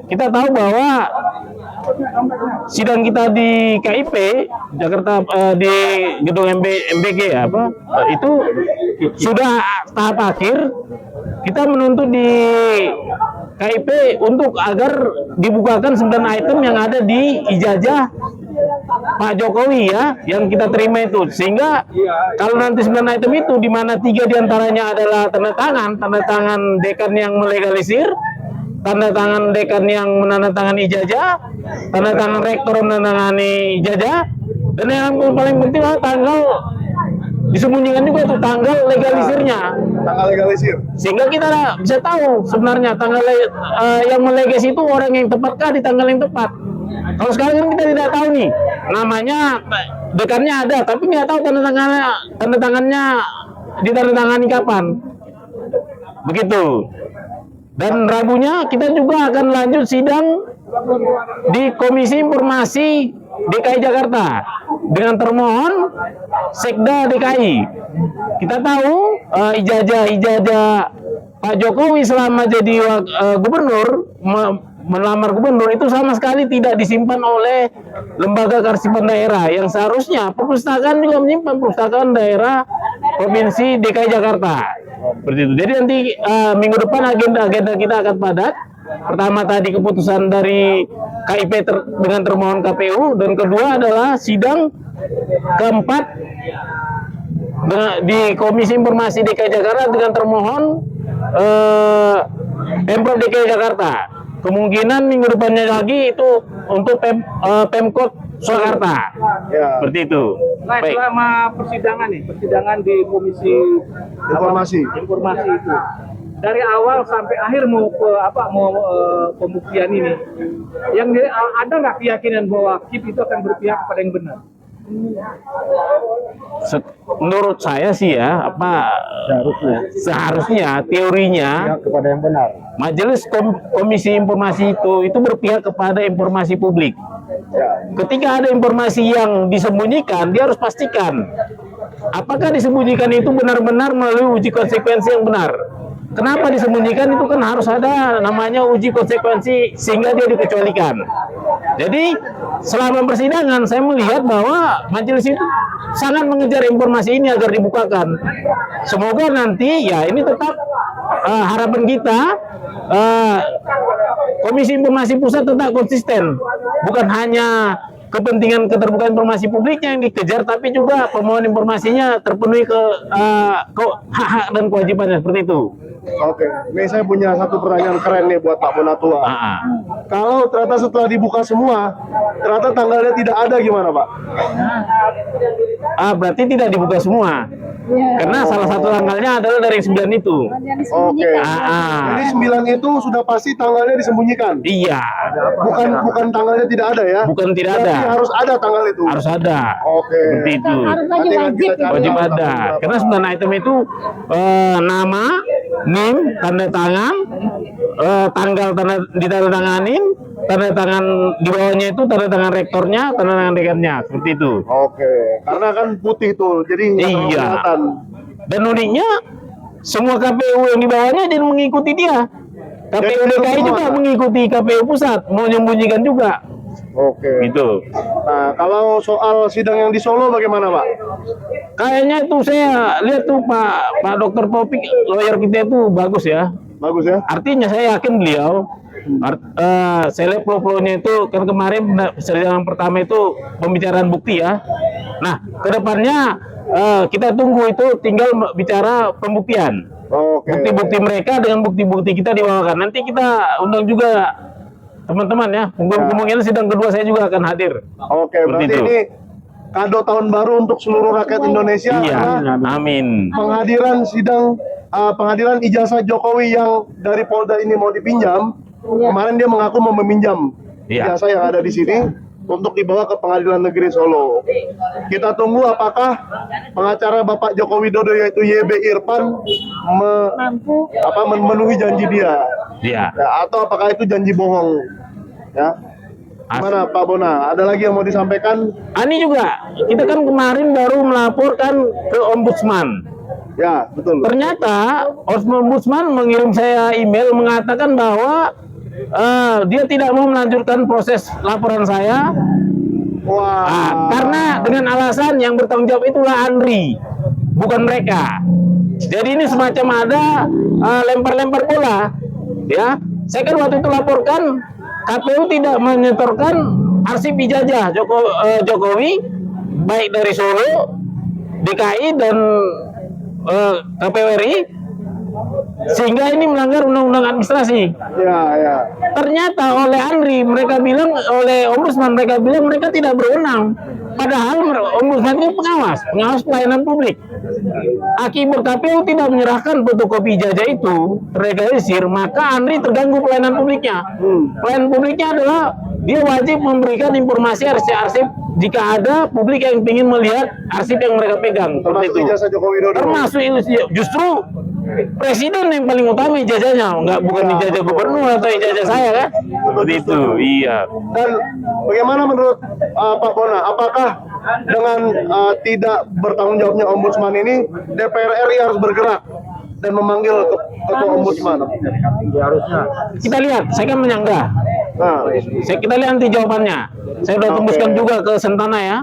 kita tahu bahwa sidang kita di KIP Jakarta di gedung MBG itu sudah tahap akhir. Kita menuntut di KIP untuk agar dibukakan 9 item yang ada di ijazah Pak Jokowi ya, yang kita terima itu, sehingga kalau nanti 9 item itu, di mana 3 diantaranya adalah tanda tangan dekan yang melegalisir, tanda tangan dekan yang menandatangani ijazah, tanda tangan rektor menandatangani ijazah, dan yang paling penting adalah tanggal disembunyikan juga tuh tanggal legalisirnya. Tanggal legalisir. Sehingga kita bisa tahu sebenarnya tanggal yang melegasi itu orang yang tepatkah di tanggal yang tepat. Kalau sekarang kita tidak tahu nih, namanya dekannya ada, tapi nggak tahu tanda tangannya ditandatangani kapan. Begitu. Dan Rabunya kita juga akan lanjut sidang di Komisi Informasi DKI Jakarta dengan termohon Sekda DKI. Kita tahu ijazah Pak Jokowi selama jadi gubernur, melamar gubernur itu sama sekali tidak disimpan oleh lembaga kearsipan daerah, yang seharusnya perpustakaan juga menyimpan, perpustakaan daerah Provinsi DKI Jakarta. Seperti itu. Jadi nanti minggu depan agenda kita akan padat. Pertama tadi keputusan dari KIP dengan termohon KPU, dan kedua adalah sidang keempat di Komisi Informasi DKI Jakarta dengan termohon Pemprov DKI Jakarta. Kemungkinan minggu depannya lagi itu untuk Pemkot Surakarta. Ya. Seperti itu. Nah, selama persidangan di Komisi Informasi itu, dari awal sampai akhir mau pembuktian ini, yang ada nggak keyakinan bahwa KIP itu akan berpihak kepada yang benar? Menurut saya sih ya, seharusnya teorinya kepada yang benar. Majelis Komisi Informasi itu berpihak kepada informasi publik. Ketika ada informasi yang disembunyikan, dia harus pastikan apakah disembunyikan itu benar-benar melalui uji konsekuensi yang benar. Kenapa disembunyikan? Itu kan harus ada namanya uji konsekuensi sehingga dia dikecualikan. Jadi selama persidangan saya melihat bahwa majelis itu sangat mengejar informasi ini agar dibukakan. Semoga nanti ya ini tetap harapan kita Komisi Informasi Pusat tetap konsisten, bukan hanya kepentingan keterbukaan informasi publiknya yang dikejar, tapi juga pemohon informasinya terpenuhi hak-hak dan kewajibannya, seperti itu. Oke, ini saya punya satu pertanyaan keren nih buat Pak Bonatua. Kalau ternyata setelah dibuka semua, ternyata tanggalnya tidak ada, gimana Pak? Berarti tidak dibuka semua. Karena salah satu tanggalnya adalah dari 9 itu. Oke. Jadi 9 itu sudah pasti tanggalnya disembunyikan. Iya. Bukan tanggalnya tidak ada ya? Bukan tidak ada. Berarti harus ada tanggal itu. Harus ada. Oke. Seperti itu. Wajib ada. Karena 9 item itu nama, NIM, tanda tangan, tanggal ditandatanganin, tanda tangan di bawahnya itu tanda tangan rektornya, tanda tangan dekannya, seperti itu. Oke, karena kan putih tuh, jadi iya. Dan uniknya semua KPU yang di bawahnya dia mengikuti dia. KPU DKI juga mengikuti KPU pusat, mau menyembunyikan juga. Oke. Gitu. Nah, kalau soal sidang yang di Solo bagaimana, Pak? Kayaknya itu saya lihat tuh Pak Dr. Popik, lawyer kita itu bagus ya. Bagus ya? Artinya saya yakin beliau saya lihat flow-nya itu kan kemarin persidangan pertama itu pembicaraan bukti ya. Nah, kedepannya kita tunggu itu tinggal bicara pembuktian. Bukti-bukti mereka dengan bukti-bukti kita dibawakan. Nanti kita undang juga teman-teman ya. Kemungkinan sidang kedua saya juga akan hadir. Oke, berarti ini kado tahun baru untuk seluruh rakyat Indonesia. Iya, amin. Pengadilan ijazah Jokowi yang dari Polda ini mau dipinjam. Kemarin dia mengaku mau meminjam ijazah yang ada di sini untuk dibawa ke Pengadilan Negeri Solo. Kita tunggu apakah pengacara Bapak Joko Widodo yaitu YB Irfan memenuhi janji dia. Iya. Ya, atau apakah itu janji bohong? Ya. Gimana Pak Bona? Ada lagi yang mau disampaikan? Ini juga kita kan kemarin baru melaporkan ke Ombudsman. Ya, betul. Ternyata Ombudsman mengirim saya email mengatakan bahwa dia tidak mau melanjutkan proses laporan saya. Wah. Karena dengan alasan yang bertanggung jawab itulah Andri, bukan mereka. Jadi ini semacam ada lempar-lempar bola, ya. Saya kan waktu itu laporkan KPU tidak menyetorkan arsip ijazah Jokowi, baik dari Solo, DKI dan KPU RI, sehingga ini melanggar undang-undang administrasi. Ya. Ternyata oleh Andri oleh Ombudsman mereka bilang mereka tidak berwenang. Padahal Ombudsman itu pengawas pelayanan publik. Akibat KPU tidak menyerahkan fotokopi ijazah itu terlegalisir, maka Andri terganggu pelayanan publiknya. Pelayanan publiknya adalah dia wajib memberikan informasi arsip-arsip jika ada publik yang ingin melihat arsip yang mereka pegang. Termasuk ijazah Joko Widodo. Termasuk justru presiden yang paling utama ijazahnya, bukan ijazah gubernur atau ijazah saya kan? Seperti itu, iya. Dan bagaimana menurut Pak Bona? Apakah dengan tidak bertanggung jawabnya Ombudsman ini, DPR RI harus bergerak dan memanggil ketua Ombudsman? Kita lihat, saya kan menyanggah. Kita lihat nanti jawabannya. Saya sudah tembuskan juga ke Sentana ya.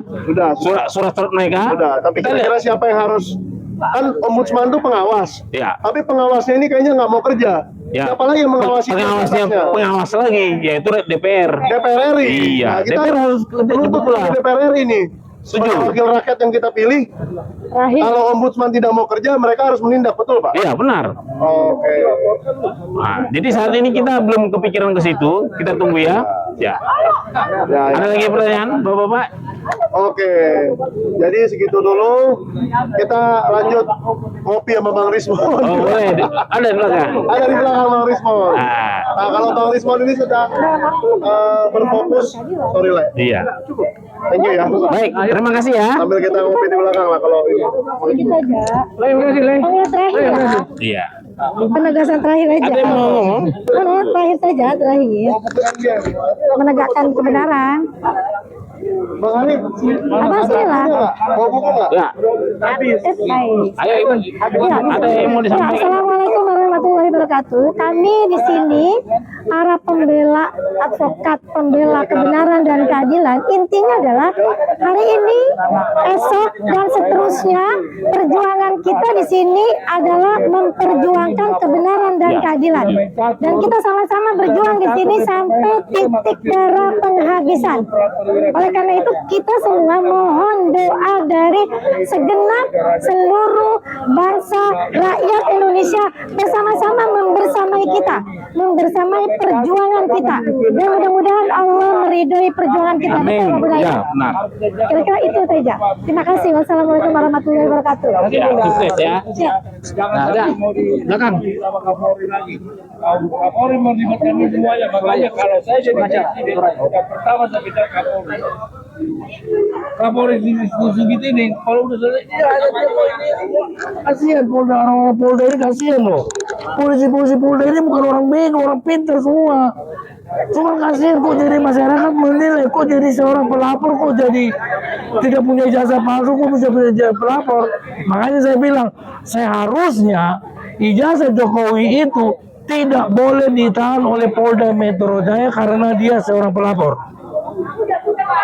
Surat mereka. Sudah. Tapi kira-kira siapa yang harus? Kan Ombudsman itu pengawas. Ya. Tapi pengawasnya ini kayaknya nggak mau kerja. Ya. Siapa lagi yang mengawasi? Pengawas lagi, yaitu DPR. DPR RI. Iya. Nah, kita DPR harus menuntut DPR RI ini. Sebagai wakil rakyat yang kita pilih, kalau Ombudsman tidak mau kerja, mereka harus menindak, betul Pak? Iya benar. Oke. Nah, jadi saat ini kita belum kepikiran ke situ, kita tunggu ya. Ya. Ada lagi pertanyaan, Bapak-bapak? Oke. Jadi segitu dulu. Kita lanjut ngopi sama Bang Rismon. Oh boleh, ada di belakang. Ada di belakang Bang Rismon. Nah, kalau Bang Rismon ini sudah berfokus, sorry lah. Iya. Thank you ya. Baik, terima kasih ya. Sambil kita ngopi di belakang lah kalau ini. Kita aja. Terima kasih, Le. Terakhir ya. Iya. Penegasan terakhir aja. Ada yang mau ngomong? Terakhir saja, terakhir. Menegakkan kebenaran. Bang Arif, Apa sih lah? mau buku nggak? Ya. Baik. Ayo Ibu. Ada yang mau Ya, disampaikan? Assalamualaikum warahmatullahi wabarakatuh. Kami di sini para pembela advokat, pembela kebenaran dan keadilan. Intinya adalah hari ini, esok dan seterusnya perjuangan kita di sini adalah memperjuangkan kebenaran dan keadilan. Dan kita sama-sama berjuang di sini sampai titik darah penghabisan. Oleh karena itu kita semua mohon doa dari segenap seluruh bangsa rakyat Indonesia bersama-sama membersamai kita, membersamai perjuangan kita, dan mudah-mudahan Allah meridhoi perjuangan kita. Amin. Ya, benar. Kira-kira itu saja. Terima kasih. Wassalamualaikum warahmatullahi wabarakatuh. Ya, sukses ya. Nah, ada. Belakang. Kapolri melibatkan semuanya, makanya kalau saya jadi presiden, yang pertama saya bicara Kapolri. Kapolri di ini, kalau udah selesai, dia ada dia mau ini. Kasihan Polda, orang Polda ini kasihan loh. Polisi Polda ini bukan orang bego, orang pintar semua. Cuma kasihan kok jadi masyarakat menilai, kok jadi seorang pelapor, kok jadi tidak punya ijazah palsu, kok bisa punya ijazah pelapor. Makanya saya bilang, seharusnya ijazah Jokowi itu tidak boleh ditahan oleh Polda Metro Jaya karena dia seorang pelapor.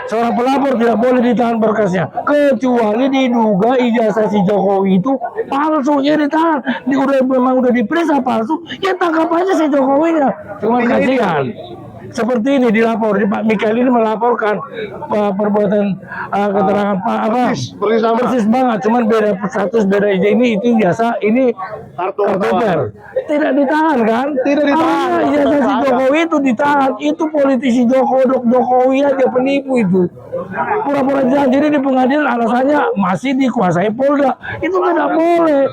Seorang pelapor tidak boleh ditahan berkasnya kecuali diduga ijazah si Jokowi itu palsu, ya ditahan. Memang udah diperiksa palsu, ya tangkap aja si Jokowinya. Cuma kasihan seperti ini dilapor, Pak Mikael ini melaporkan perbuatan keterangan persis banget, cuman beda status, beda ini itu biasa, ini kartu tidak ditahan kan? Tidak ditahan. Ijazah si Jokowi itu ditahan, itu politisi Jokowi aja penipu itu. Pura-pura janji di pengadilan alasannya masih dikuasai Polda, itu tidak boleh.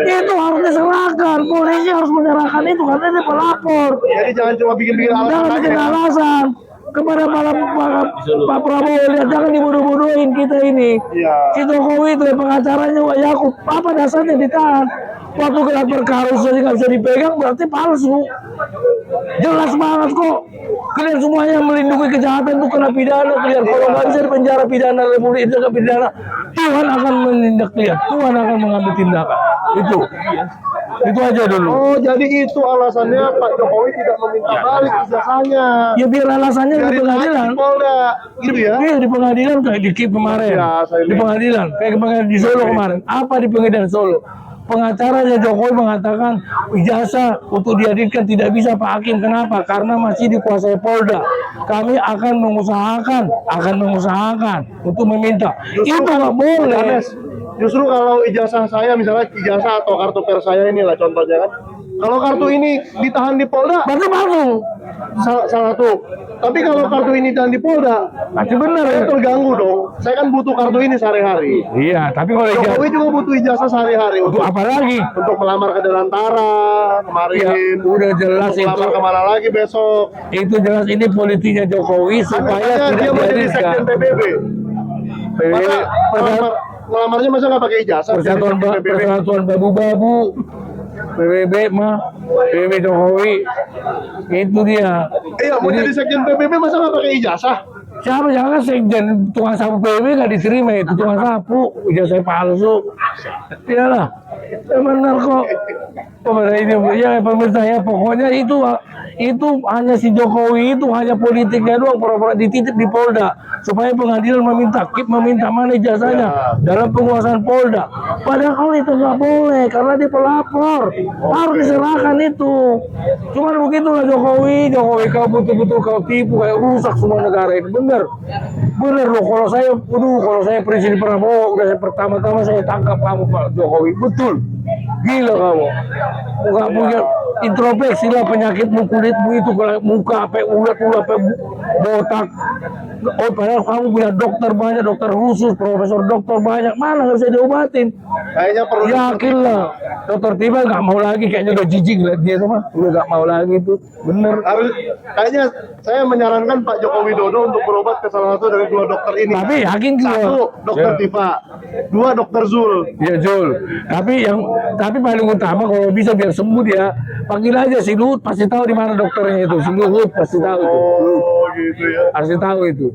Itu harus diserahkan, polisi harus menyerahkan itu karena dia pelapor. Jadi jangan cuma bikin-bikin alasan. Jangan bikin alasan kepada Pak Prabowo, lihat jangan dibodoh-bodohin kita ini. Si Jokowi itu pengacaranya Wak Yakub, apa dasarnya ditahan? Waktu gelar perkara saja nggak bisa dipegang, berarti palsu. Jelas banget kok. Kalian semuanya melindungi kejahatan itu kena pidana. Kalian kalau nggak bisa dipenjara pidana Republik Indonesia pidana, Tuhan akan menindak kalian. Tuhan akan mengambil tindakan. Itu. Itu aja dulu. Oh, jadi itu alasannya Pak Jokowi tidak meminta balik ijazahnya. Ya biar alasannya di Dari pengadilan. di Polda, gitu ya? Iya di pengadilan kayak di KIP kemarin. Biasa ini. Di pengadilan kayak kemarin di Solo kemarin. Apa di pengadilan Solo? Pengacaranya Jokowi mengatakan ijazah untuk dihadirkan tidak bisa Pak Hakim. Kenapa? Karena masih dikuasai Polda. Kami akan mengusahakan untuk meminta. Itu nggak boleh. Anes, justru kalau ijazah saya misalnya ijazah atau kartu per saya inilah contohnya kan. Kalau kartu ini ditahan di Polda, Baru-baru. salah satu. Tapi kalau kartu ini ditahan di Polda, Berarti benar saya ya. terganggu dong. Saya kan butuh kartu ini sehari-hari. Iya, tapi kalau ijazah Jokowi juga butuh ijazah sehari-hari untuk untuk apa lagi? melamar ke Delantara kemarin. Ya, udah jelas Untuk melamar itu. kemana lagi besok? Itu jelas ini politiknya Jokowi supaya Makanya tidak dia mau jadi dihadirkan. sekjen PBB. Masa ngelamarnya masa nggak pakai ijazah? Persatuan jadi sekjen PBB? Persatuan babu-babu PBB mah PBB Jokowi itu dia. Iya, mau jadi sekjen PBB masa nggak pakai ijazah? Siapa jangan sekjen tukang sapu PBB nggak diterima itu tukang sapu ijazah palsu. Iyalah, benar kok. Pemerintah ini ya pemerintah ya pokoknya itu hanya si Jokowi itu hanya politiknya doang pura-pura dititip di Polda supaya pengadilan meminta KIP meminta mana ijazahnya dalam penguasaan Polda. Padahal itu nggak boleh karena dia pelapor harus diserahkan itu. Cuman begitulah Jokowi kau betul-betul kau tipu kayak rusak semua negara ini bener loh kalau saya Presiden Prabowo udah pertama-tama saya tangkap kamu Pak Jokowi betul gila kamu nggak punya introspeksi lah penyakitmu kulitmu itu muka apa ulat apa botak oh padahal kamu punya dokter banyak dokter khusus profesor dokter banyak mana nggak bisa diobatin Kayaknya perlu yakin lah dokter tiba nggak mau lagi kayaknya udah jijik lihat dia tuh mah udah nggak mau lagi tuh bener harus kayaknya saya menyarankan Pak Joko Widodo untuk berobat ke salah satu dari dua dokter ini. tapi yakin gua Satu dokter Ya. Tifa, dua dokter Zul. Ya Jul, tapi paling utama kalau bisa biar sembuh dia panggil aja si Luhut pasti tahu di mana dokternya itu si Luhut pasti tahu itu Oh gitu ya. pasti tahu itu